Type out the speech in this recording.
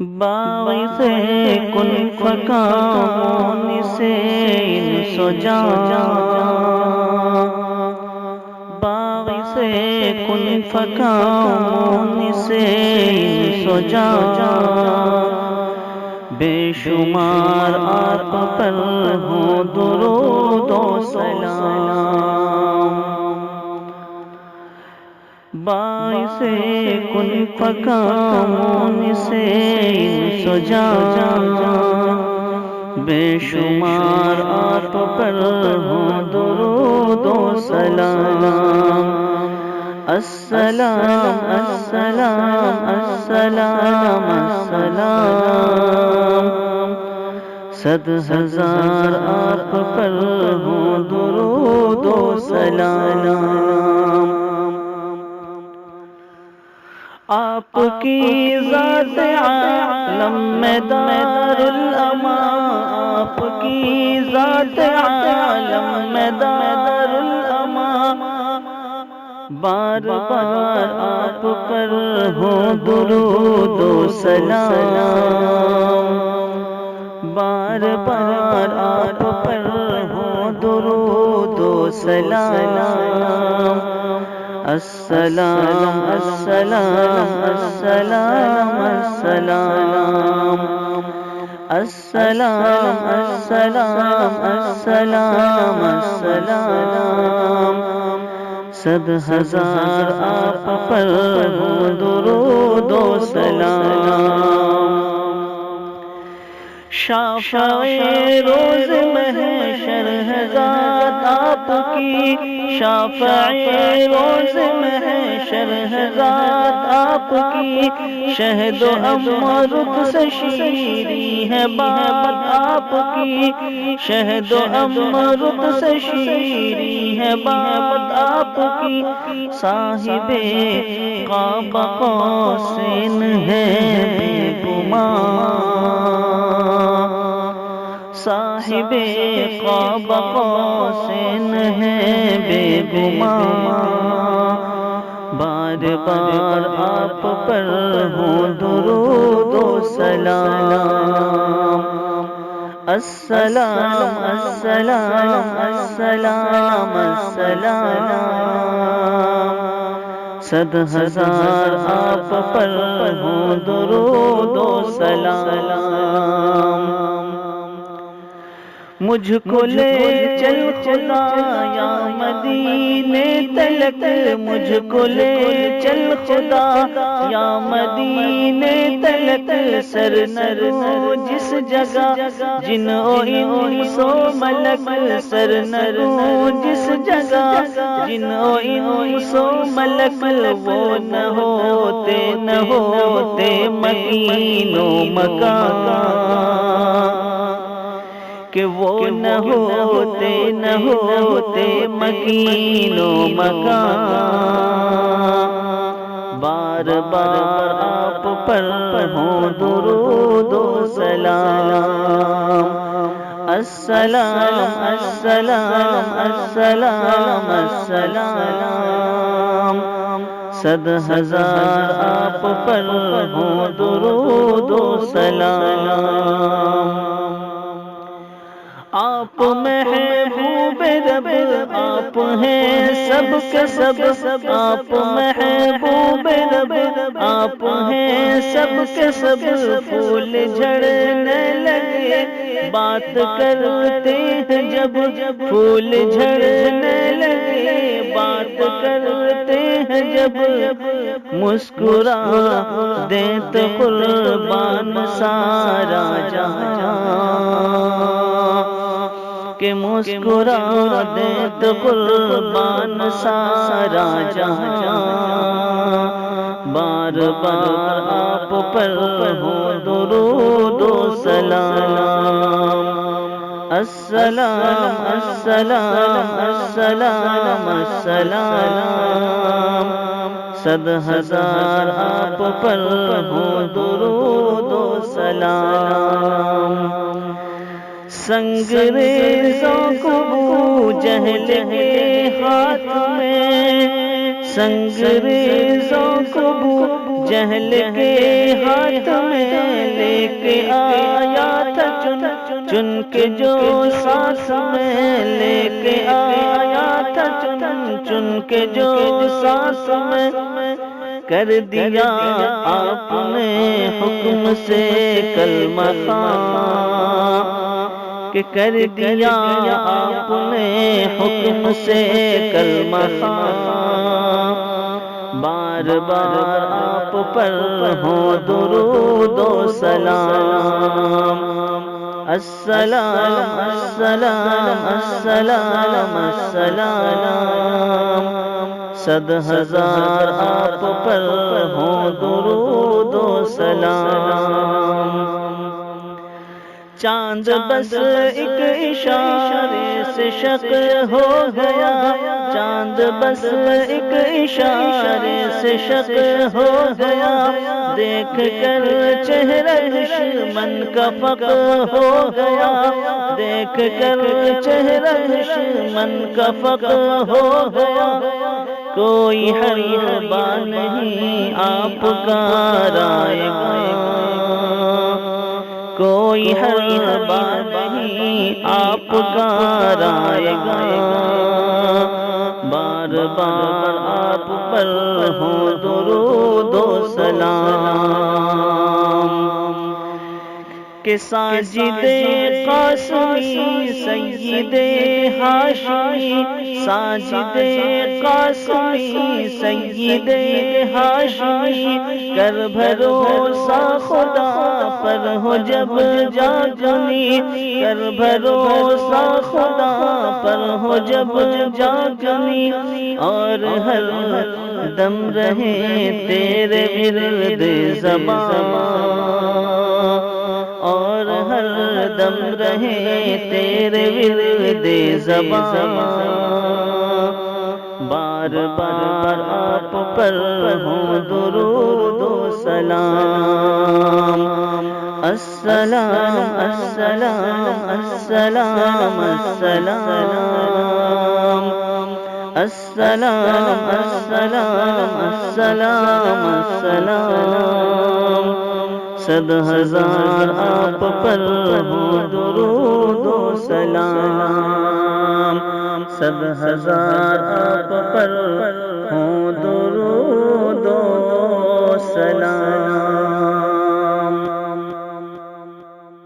باعث کن فکامون سے انس و جان، باعث کن فکامون سے انس و جان، بے شمار آپ پر ہو درود و سلام، باعث کن فکامون سے انس و جان، بے شمار آپ پر ہو درود و سلام، السلام السلام السلام السلام، صد ہزار آپ پر ہو درود و سلام، آپ کی ذات عالم میں دار الامان، آپ کی ذات عالم میں دار الامان، بار بار آپ پر ہو درود و سلام، بار بار آپ پر ہو درود و سلام، السلام السلام السلام السلام، السلام السلام السلام السلام، صد ہزار آپ پر ہو درود و سلام، شافع روز محشر ہے ذات آپ کی، شافع روز محشر ہے ذات آپ کی، شہد و امرت سے شیریں ہے بات آپ کی، شہد و امرت سے شیریں ہے بات آپ کی، صاحب قاب قوسین ہے بے گمان، صاحب قاب قوسین ہے بے گمان، بار بار آپ پر ہو درود و سلام، السلام السلام السلام السلام، صد ہزار آپ پر ہو درود و سلام، مجھ کو لے چل خدا یا مدینے تلک، مجھ کو لے چل خدا یا مدینے تلک، سر نرو جس جگہ جن و انس و ملک، سر نرو جس جگہ جن و انس و ملک، وہ نہ ہوتے مکین و مکان، کہ وہ نہ ہوتے مکین و مکان، بار بار آپ پر ہو درود و سلام، السلام السلام السلام السلام، صد ہزار آپ پر ہو درود و سلام، آپ محبوب رب آپ ہیں سب کے سب، آپ محبوب رب آپ ہیں سب کے سب، پھول جھڑنے لگے بات کرتے ہیں جب، پھول جھڑنے لگے بات کرتے ہیں جب، مسکرا دیں تو قربان سارا جہاں، کہ مسکرا دیں تو قربان سارا جہاں، بار بار آپ پر ہو درود و سلام، السلام السلام السلام السلام، صد ہزار آپ پر ہو درود و سلام، سنگریزوں کو بو جہل کے ہاتھ میں، سنگریزوں کو بو جہل کے ہاتھ میں کے آیا تھا چن چن کے جو ساتھ میں لے کے آیا تھا چن چن کے جو ساتھ میں کر دیا آپ نے حکم سے کلمہ خواں کہ کر دیا آپ نے حکم سے کلمہ خواں بار بار آپ پر ہو درود و سلام السلام السلام السلام السلام صد ہزار آپ پر ہو درود و سلام چاند بس ایک اشارے سے شق ہو گیا چاند بس ایک اشارے سے شق ہو گیا دیکھ کر چہرہ دشمن کا فق ہو گیا دیکھ کر چہرہ دشمن کا فق ہو گیا کوئی حربہ نہیں آپ کا رائے گا کوئی حربہ نہیں آپ کا رائے گا بار بار آپ پر ہو درود و سلام کہ ساجد قاسمی سید ہاشمی ساجد قاسمی سید ہاشمی کر بھروسہ خدا پر ہو جب جاگنی کر بھروسہ خدا پر ہو جب جاگنی اور ہر دم رہے تیرے ورد زبان اور ہر دم رہے تیرے ورد زبان بار بار آپ پر ہو درود و سلام السلام السلام السلام السلام السلام السلام السلام السلام صد ہزار آپ پر ہو درود و سلام صد ہزار آپ پر ہو درود و سلام